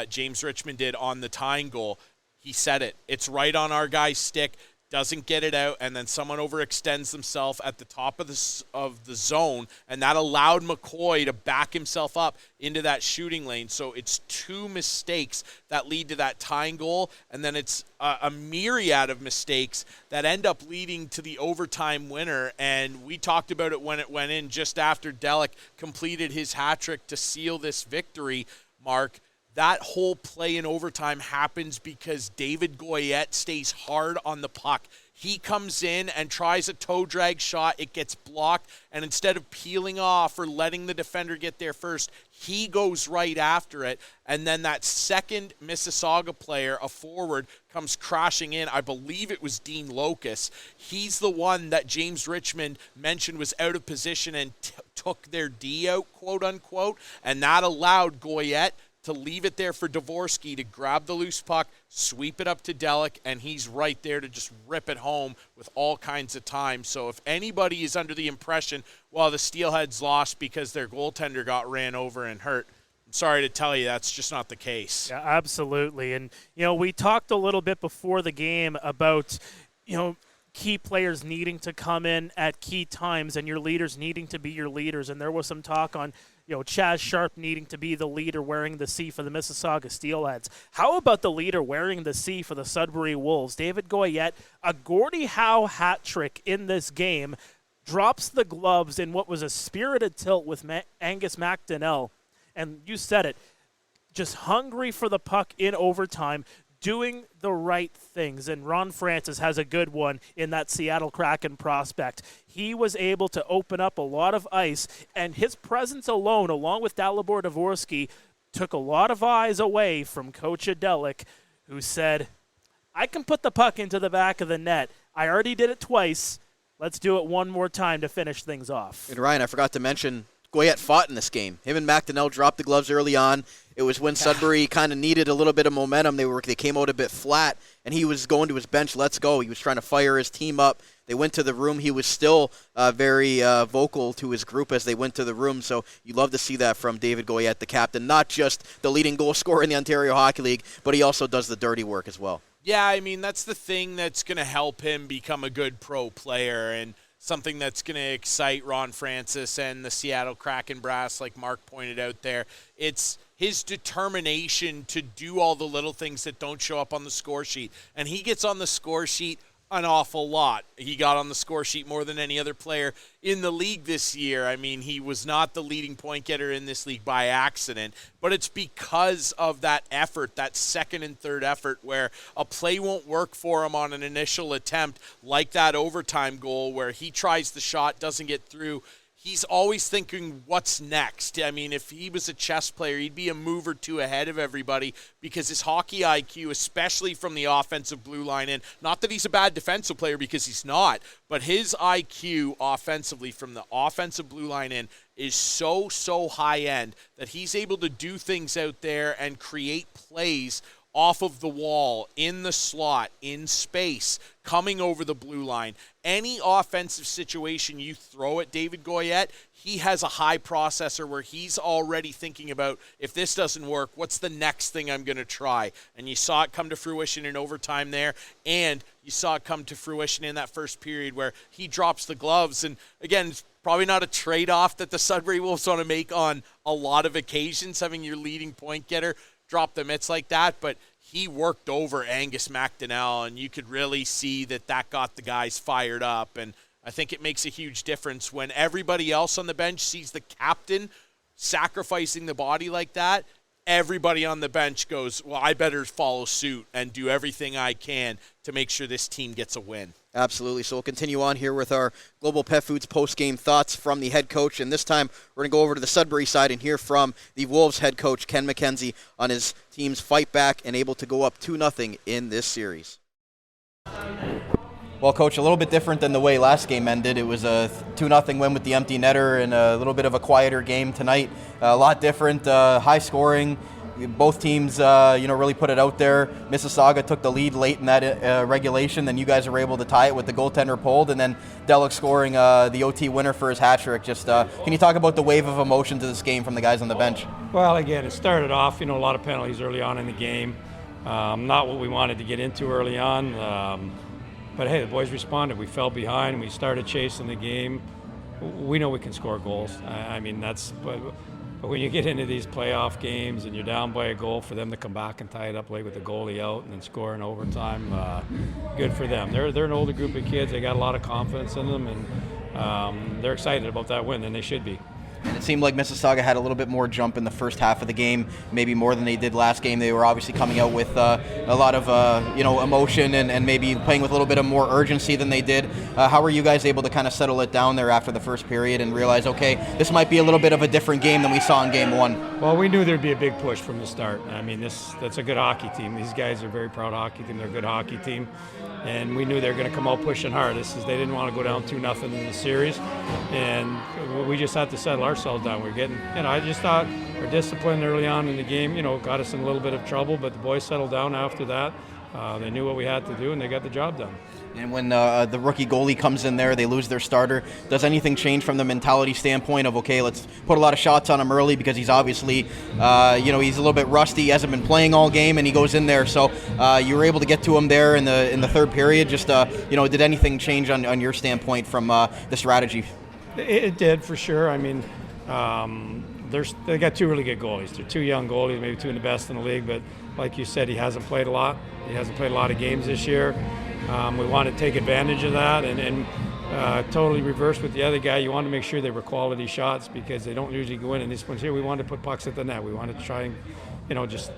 James Richmond did on the tying goal. He said it. It's right on our guy's stick, doesn't get it out, and then someone overextends himself at the top of the zone, and that allowed McCoy to back himself up into that shooting lane. So it's 2 mistakes that lead to that tying goal, and then it's a myriad of mistakes that end up leading to the overtime winner. And we talked about it when it went in just after Delic completed his hat trick to seal this victory, Mark. That whole play in overtime happens because David Goyette stays hard on the puck. He comes in and tries a toe drag shot. It gets blocked, and instead of peeling off or letting the defender get there first, he goes right after it. And then that second Mississauga player, a forward, comes crashing in. I believe it was Dean Locus. He's the one that James Richmond mentioned was out of position and took their D out, quote unquote, and that allowed Goyette to leave it there for Dvorsky to grab the loose puck, sweep it up to Delic, and he's right there to just rip it home with all kinds of time. So if anybody is under the impression, well, the Steelheads lost because their goaltender got ran over and hurt, I'm sorry to tell you that's just not the case. Yeah, absolutely. And, we talked a little bit before the game about, key players needing to come in at key times and your leaders needing to be your leaders. And there was some talk on, Chaz Sharp needing to be the leader wearing the C for the Mississauga Steelheads. How about the leader wearing the C for the Sudbury Wolves? David Goyette, a Gordie Howe hat trick in this game, drops the gloves in what was a spirited tilt with Angus McDonnell. And you said it, just hungry for the puck in overtime, doing the right things. And Ron Francis has a good one in that Seattle Kraken prospect. He was able to open up a lot of ice, and his presence alone, along with Dalibor Dvorsky, took a lot of eyes away from Coach Adelic, who said, I can put the puck into the back of the net. I already did it twice. Let's do it one more time to finish things off. And Ryan, I forgot to mention, Goyette fought in this game. Him and McDonnell dropped the gloves early on. It was when Sudbury kind of needed a little bit of momentum. They came out a bit flat, and he was going to his bench, let's go. He was trying to fire his team up. They went to the room. He was still very vocal to his group as they went to the room, so you love to see that from David Goyette, the captain, not just the leading goal scorer in the Ontario Hockey League, but he also does the dirty work as well. Yeah, I mean, that's the thing that's going to help him become a good pro player, and something that's going to excite Ron Francis and the Seattle Kraken brass, like Mark pointed out there. It's his determination to do all the little things that don't show up on the score sheet. And he gets on the score sheet an awful lot. He got on the score sheet more than any other player in the league this year. I mean, he was not the leading point getter in this league by accident, but it's because of that effort, that second and third effort, where a play won't work for him on an initial attempt, like that overtime goal where he tries the shot, doesn't get through. He's always thinking, what's next? I mean, if he was a chess player, he'd be a move or two ahead of everybody because his hockey IQ, especially from the offensive blue line in, not that he's a bad defensive player because he's not, but his IQ offensively from the offensive blue line in is so high end that he's able to do things out there and create plays off of the wall, in the slot, in space, coming over the blue line. Any offensive situation you throw at David Goyette, he has a high processor where he's already thinking about, if this doesn't work, what's the next thing I'm going to try? And you saw it come to fruition in overtime there, and you saw it come to fruition in that first period where he drops the gloves. And again, it's probably not a trade-off that the Sudbury Wolves want to make on a lot of occasions, having your leading point getter drop the mitts like that, but he worked over Angus McDonnell, and you could really see that got the guys fired up. And I think it makes a huge difference when everybody else on the bench sees the captain sacrificing the body like that. Everybody on the bench goes, well, I better follow suit and do everything I can to make sure this team gets a win. Absolutely. So we'll continue on here with our Global Pet Foods post-game thoughts from the head coach. And this time we're going to go over to the Sudbury side and hear from the Wolves head coach, Ken MacKenzie, on his team's fight back and able to go up 2-0 in this series. Well, Coach, a little bit different than the way last game ended. It was a 2-0 win with the empty netter and a little bit of a quieter game tonight. A lot different, high scoring. Both teams, really put it out there. Mississauga took the lead late in that regulation, then you guys were able to tie it with the goaltender pulled, and then Delic scoring the OT winner for his hat trick. Just can you talk about the wave of emotion to this game from the guys on the bench? Well, again, it started off, a lot of penalties early on in the game. Not what we wanted to get into early on. But hey, the boys responded. We fell behind. We started chasing the game. We know we can score goals. But when you get into these playoff games and you're down by a goal, for them to come back and tie it up late with the goalie out and then score in overtime, good for them. They're an older group of kids. They got a lot of confidence in them, and they're excited about that win, and they should be. And it seemed like Mississauga had a little bit more jump in the first half of the game, maybe more than they did last game. They were obviously coming out with a lot of emotion and maybe playing with a little bit of more urgency than they did. How were you guys able to kind of settle it down there after the first period and realize, okay, this might be a little bit of a different game than we saw in game one? Well, we knew there'd be a big push from the start. I mean, that's a good hockey team. These guys are a very proud hockey team. They're a good hockey team. And we knew they were going to come out pushing hard. They didn't want to go down 2-0 in the series. And we just had to settle ourselves down. We're getting, I just thought our discipline early on in the game, got us in a little bit of trouble, but the boys settled down after that. They knew what we had to do, and they got the job done. And when the rookie goalie comes in there, they lose their starter. Does anything change from the mentality standpoint of, okay, let's put a lot of shots on him early because he's obviously, he's a little bit rusty. He hasn't been playing all game, and he goes in there. So you were able to get to him there in the third period. Just, did anything change on your standpoint from the strategy? It did, for sure. I mean, they got two really good goalies. They're two young goalies, maybe two of the best in the league. But like you said, he hasn't played a lot. He hasn't played a lot of games this year. We wanted to take advantage of that and totally reverse with the other guy. You want to make sure they were quality shots because they don't usually go in these ones here. We wanted to put pucks at the net. We wanted to try and, just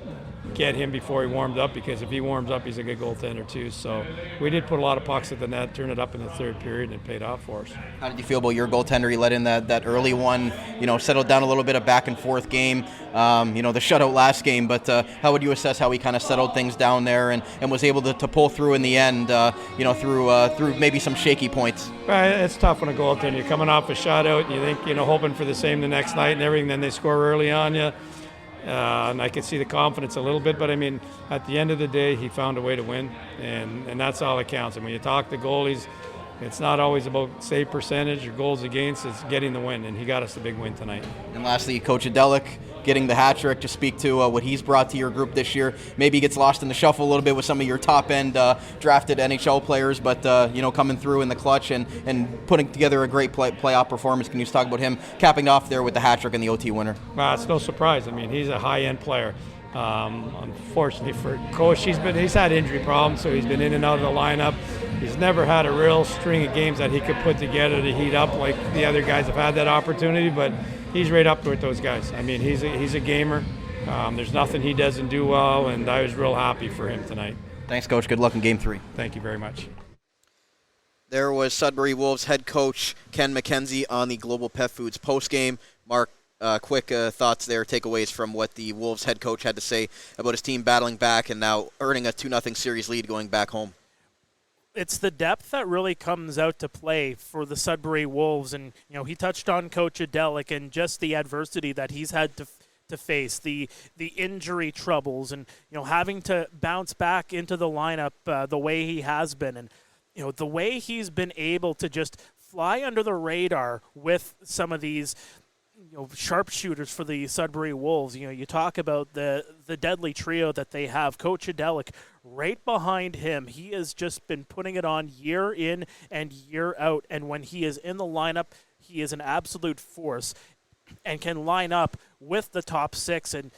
get him before he warmed up, because if he warms up, he's a good goaltender too. So we did put a lot of pucks at the net, turn it up in the third period, and it paid off for us. How did you feel about your goaltender? He let in that early one, settled down a little bit of back and forth game, the shutout last game, but how would you assess how he kind of settled things down there and was able to pull through in the end, through maybe some shaky points? It's tough when a goaltender, you're coming off a shutout, and you think, hoping for the same the next night and everything, then they score early on you. And I could see the confidence a little bit, but at the end of the day, he found a way to win, and that's all that counts. And when you talk to goalies, it's not always about save percentage or goals against, it's getting the win, and he got us the big win tonight. And lastly, Coach Adelik getting the hat trick, to speak to what he's brought to your group this year. Maybe he gets lost in the shuffle a little bit with some of your top-end drafted NHL players, but coming through in the clutch and putting together a great playoff performance. Can you just talk about him capping off there with the hat trick and the OT winner? It's no surprise. He's a high-end player. Unfortunately for Coach, he's had injury problems, so he's been in and out of the lineup. He's never had a real string of games that he could put together to heat up like the other guys have had that opportunity, but he's right up with those guys. He's a gamer. There's nothing he doesn't do well, and I was real happy for him tonight. Thanks, Coach. Good luck in Game 3. Thank you very much. There was Sudbury Wolves head coach Ken MacKenzie on the Global Pet Foods postgame. Mark, quick thoughts there, takeaways from what the Wolves head coach had to say about his team battling back and now earning a 2-0 series lead going back home. It's the depth that really comes out to play for the Sudbury Wolves, and he touched on Coach Adelik and just the adversity that he's had to face, the injury troubles, and having to bounce back into the lineup the way he has been, and the way he's been able to just fly under the radar with some of these sharpshooters for the Sudbury Wolves. You talk about the deadly trio that they have. Coach Adelik right behind him. He has just been putting it on year in and year out. And when he is in the lineup, he is an absolute force and can line up with the top six. And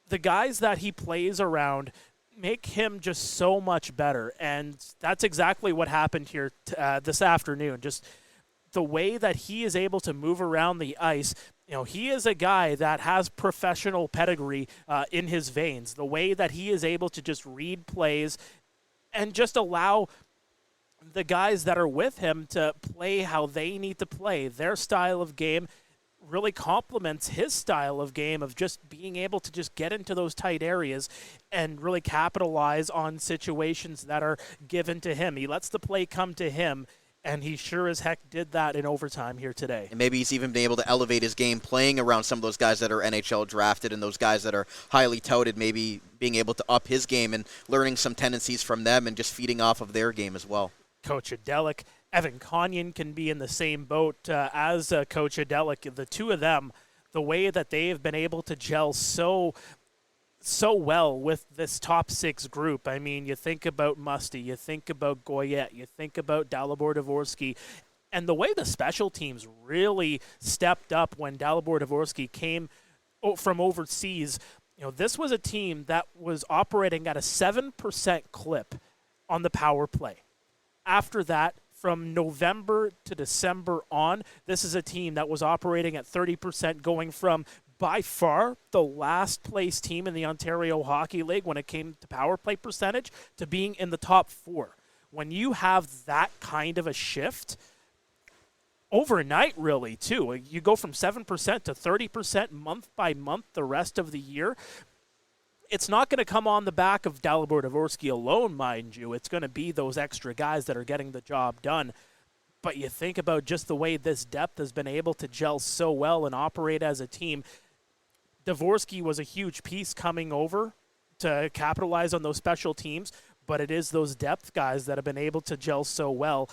the guys that he plays around make him just so much better. And that's exactly what happened here this afternoon. Just the way that he is able to move around the ice. He is a guy that has professional pedigree in his veins. The way that he is able to just read plays and just allow the guys that are with him to play how they need to play. Their style of game really complements his style of game of just being able to just get into those tight areas and really capitalize on situations that are given to him. He lets the play come to him, and he sure as heck did that in overtime here today. And maybe he's even been able to elevate his game playing around some of those guys that are NHL drafted and those guys that are highly touted, maybe being able to up his game and learning some tendencies from them and just feeding off of their game as well. Coach Adelik, Evan Conyon can be in the same boat as Coach Adelik. The two of them, the way that they have been able to gel so well with this top six group. You think about Musty, you think about Goyette, you think about Dalibor Dvorsky, and the way the special teams really stepped up when Dalibor Dvorsky came from overseas. This was a team that was operating at a 7% clip on the power play. After that, from November to December on, this is a team that was operating at 30%, going from by far the last place team in the Ontario Hockey League when it came to power play percentage to being in the top 4. When you have that kind of a shift overnight, really, too, you go from 7% to 30% month by month the rest of the year. It's not going to come on the back of Dalibor Dvorsky alone, mind you. It's going to be those extra guys that are getting the job done. But you think about just the way this depth has been able to gel so well and operate as a team. Dvorsky was a huge piece coming over to capitalize on those special teams, but it is those depth guys that have been able to gel so well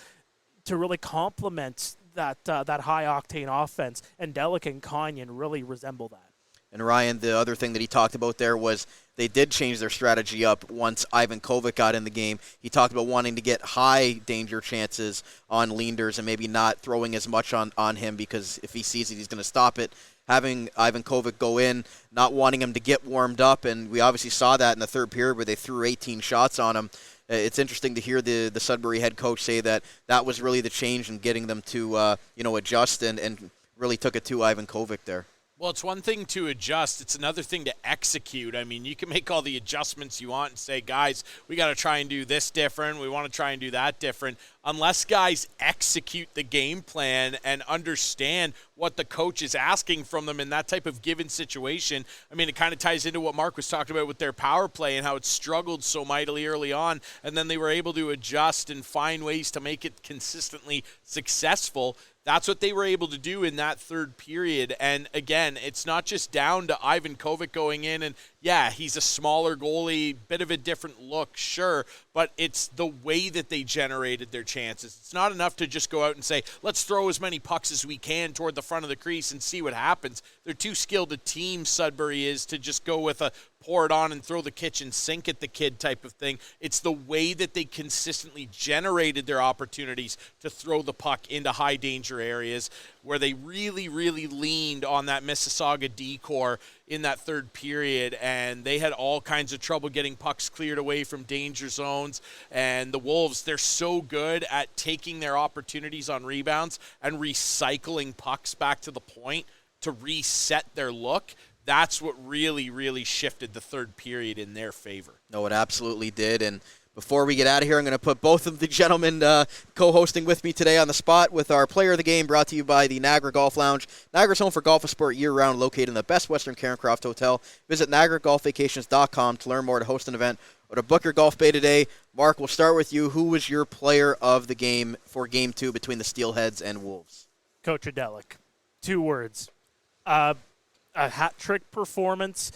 to really complement that high-octane offense, and Adelik and Conyon really resemble that. And Ryan, the other thing that he talked about there was they did change their strategy up once Ivan Kovic got in the game. He talked about wanting to get high danger chances on Leenders and maybe not throwing as much on him, because if he sees it, he's going to stop it. Having Ivan Kovic go in, not wanting him to get warmed up, and we obviously saw that in the third period where they threw 18 shots on him. It's interesting to hear the Sudbury head coach say that was really the change in getting them to adjust and really took it to Ivan Kovic there. Well, it's one thing to adjust. It's another thing to execute. I mean, you can make all the adjustments you want and say, guys, we got to try and do this different. We want to try and do that different. Unless guys execute the game plan and understand what the coach is asking from them in that type of given situation. I mean, it kind of ties into what Mark was talking about with their power play and how it struggled so mightily early on, and then they were able to adjust and find ways to make it consistently successful. That's what they were able to do in that third period. And again, it's not just down to Ivan Kovic going in and, yeah, he's a smaller goalie, bit of a different look, sure, but it's the way that they generated their chances. It's not enough to just go out and say, let's throw as many pucks as we can toward the front of the crease and see what happens. They're too skilled a team, Sudbury is, to just go with a pour it on and throw the kitchen sink at the kid type of thing. It's the way that they consistently generated their opportunities to throw the puck into high danger areas where they really, really leaned on that Mississauga D-core in that third period, and they had all kinds of trouble getting pucks cleared away from danger zones. And the Wolves, they're so good at taking their opportunities on rebounds and recycling pucks back to the point to reset their look. That's what really, really shifted the third period in their favor. No, it absolutely did. And before we get out of here, I'm going to put both of the gentlemen co-hosting with me today on the spot with our Player of the Game, brought to you by the Niagara Golf Lounge. Niagara's home for golf and sport year-round, located in the best Western Carencroft Hotel. Visit NiagaraGolfVacations.com to learn more, to host an event, or to book your golf bay today. Mark, we'll start with you. Who was your Player of the Game for Game 2 between the Steelheads and Wolves? Coach Adelic. 2 words. A hat-trick performance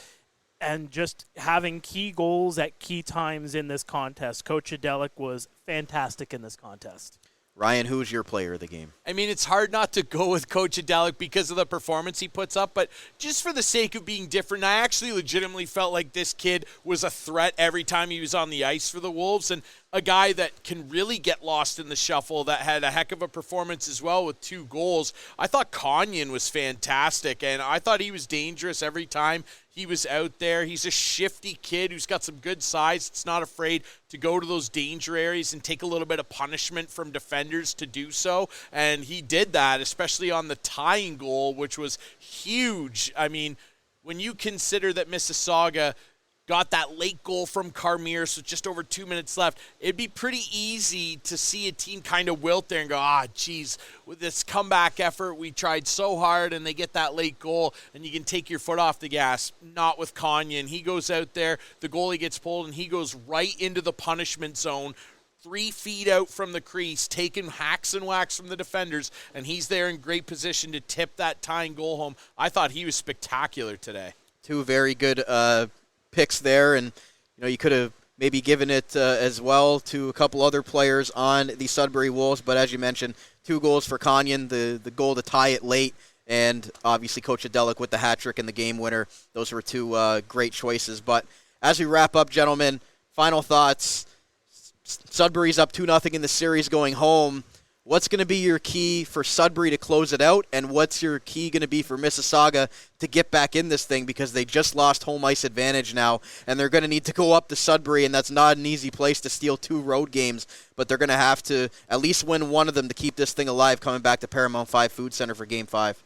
and just having key goals at key times in this contest. Coach Adelic was fantastic in this contest. Ryan, who's your Player of the Game? I mean, it's hard not to go with Coach Adelic because of the performance he puts up, but just for the sake of being different, I actually legitimately felt like this kid was a threat every time he was on the ice for the Wolves, and a guy that can really get lost in the shuffle, that had a heck of a performance as well with 2 goals. I thought Konyan was fantastic, and I thought he was dangerous every time he was out there. He's a shifty kid who's got some good size. It's not afraid to go to those danger areas and take a little bit of punishment from defenders to do so, and he did that, especially on the tying goal, which was huge. I mean, when you consider that Mississauga got that late goal from Carmier, so just over 2 minutes left, it'd be pretty easy to see a team kind of wilt there and go, geez, with this comeback effort, we tried so hard, and they get that late goal, and you can take your foot off the gas. Not with Konyan. He goes out there, the goalie gets pulled, and he goes right into the punishment zone, 3 feet out from the crease, taking hacks and whacks from the defenders, and he's there in great position to tip that tying goal home. I thought he was spectacular today. 2 very good picks there, and you could have maybe given it as well to a couple other players on the Sudbury Wolves, but as you mentioned, 2 goals for Konyan, the goal to tie it late, and obviously Coach Adelic with the hat trick and the game winner. Those were 2 great choices. But as we wrap up, gentlemen, final thoughts. Sudbury's up 2-0 in the series going home. What's going to be your key for Sudbury to close it out, and what's your key going to be for Mississauga to get back in this thing, because they just lost home ice advantage now, and they're going to need to go up to Sudbury, and that's not an easy place to steal 2 road games, but they're going to have to at least win one of them to keep this thing alive coming back to Paramount 5 Food Center for Game 5.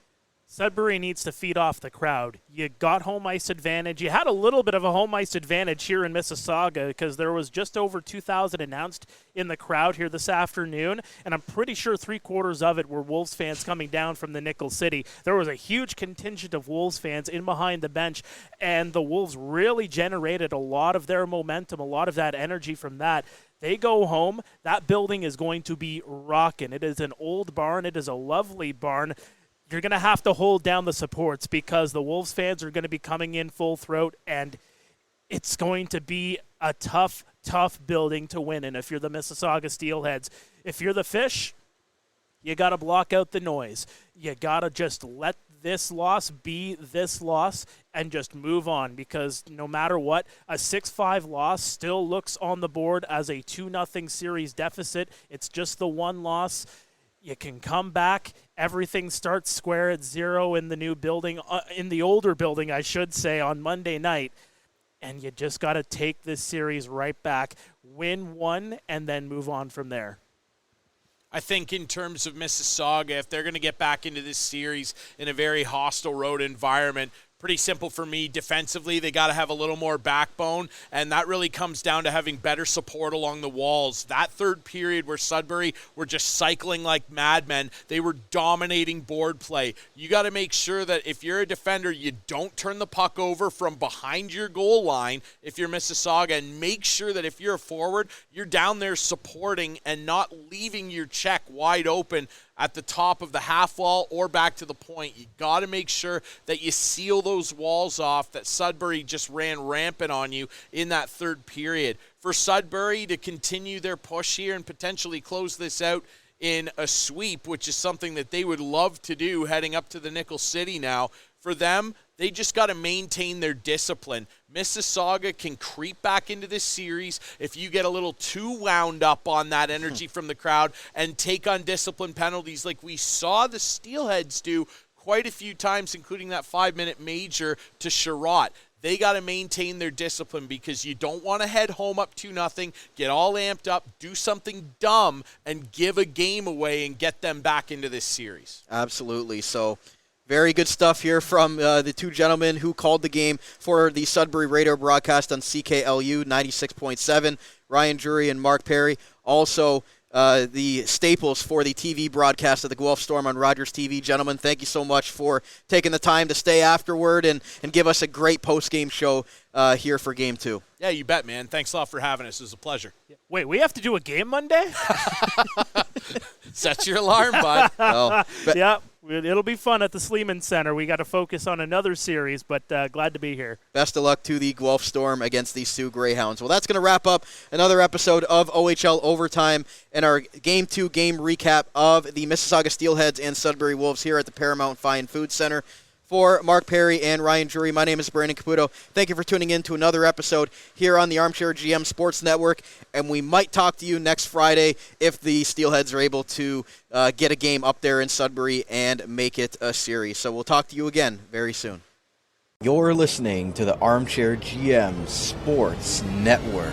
Sudbury needs to feed off the crowd. You got home ice advantage. You had a little bit of a home ice advantage here in Mississauga because there was just over 2,000 announced in the crowd here this afternoon, and I'm pretty sure 3/4 of it were Wolves fans coming down from the Nickel City. There was a huge contingent of Wolves fans in behind the bench, and the Wolves really generated a lot of their momentum, a lot of that energy from that. They go home. That building is going to be rocking. It is an old barn. It is a lovely barn. You're going to have to hold down the supports because the Wolves fans are going to be coming in full throat, and it's going to be a tough, tough building to win in if you're the Mississauga Steelheads. If you're the Fish, you got to block out the noise. You got to just let this loss be this loss and just move on, because no matter what, a 6-5 loss still looks on the board as a 2-0 series deficit. It's just the 1 loss. You can come back. Everything starts square at 0 in the new building, in the older building, I should say, on Monday night. And you just got to take this series right back, win 1, and then move on from there. I think in terms of Mississauga, if they're going to get back into this series in a very hostile road environment, pretty simple for me. Defensively, they got to have a little more backbone, and that really comes down to having better support along the walls. That third period where Sudbury were just cycling like madmen, they were dominating board play. You got to make sure that if you're a defender, you don't turn the puck over from behind your goal line if you're Mississauga, and make sure that if you're a forward, you're down there supporting and not leaving your check wide open at the top of the half wall or back to the point. You got to make sure that you seal those walls off that Sudbury just ran rampant on you in that third period. For Sudbury to continue their push here and potentially close this out in a sweep, which is something that they would love to do heading up to the Nickel City now, for them, they just got to maintain their discipline. Mississauga can creep back into this series if you get a little too wound up on that energy from the crowd and take undisciplined penalties like we saw the Steelheads do quite a few times, including that 5-minute major to Sherratt. They got to maintain their discipline because you don't want to head home up 2-0, get all amped up, do something dumb, and give a game away and get them back into this series. Absolutely. So very good stuff here from the two gentlemen who called the game for the Sudbury radio broadcast on CKLU 96.7, Ryan Drury and Mark Pare. Also, the staples for the TV broadcast of the Guelph Storm on Rogers TV. Gentlemen, thank you so much for taking the time to stay afterward and give us a great post-game show here for Game 2. Yeah, you bet, man. Thanks a lot for having us. It was a pleasure. Wait, we have to do a game Monday? Set your alarm, bud. Oh, yeah, it'll be fun at the Sleeman Center. We got to focus on another series, but glad to be here. Best of luck to the Guelph Storm against the Sioux Greyhounds. Well, that's going to wrap up another episode of OHL Overtime and our Game 2 game recap of the Mississauga Steelheads and Sudbury Wolves here at the Paramount Fine Food Center. For Mark Pare and Ryan Drury, my name is Brandon Caputo. Thank you for tuning in to another episode here on the Armchair GM Sports Network, and we might talk to you next Friday if the Steelheads are able to get a game up there in Sudbury and make it a series. So we'll talk to you again very soon. You're listening to the Armchair GM Sports Network.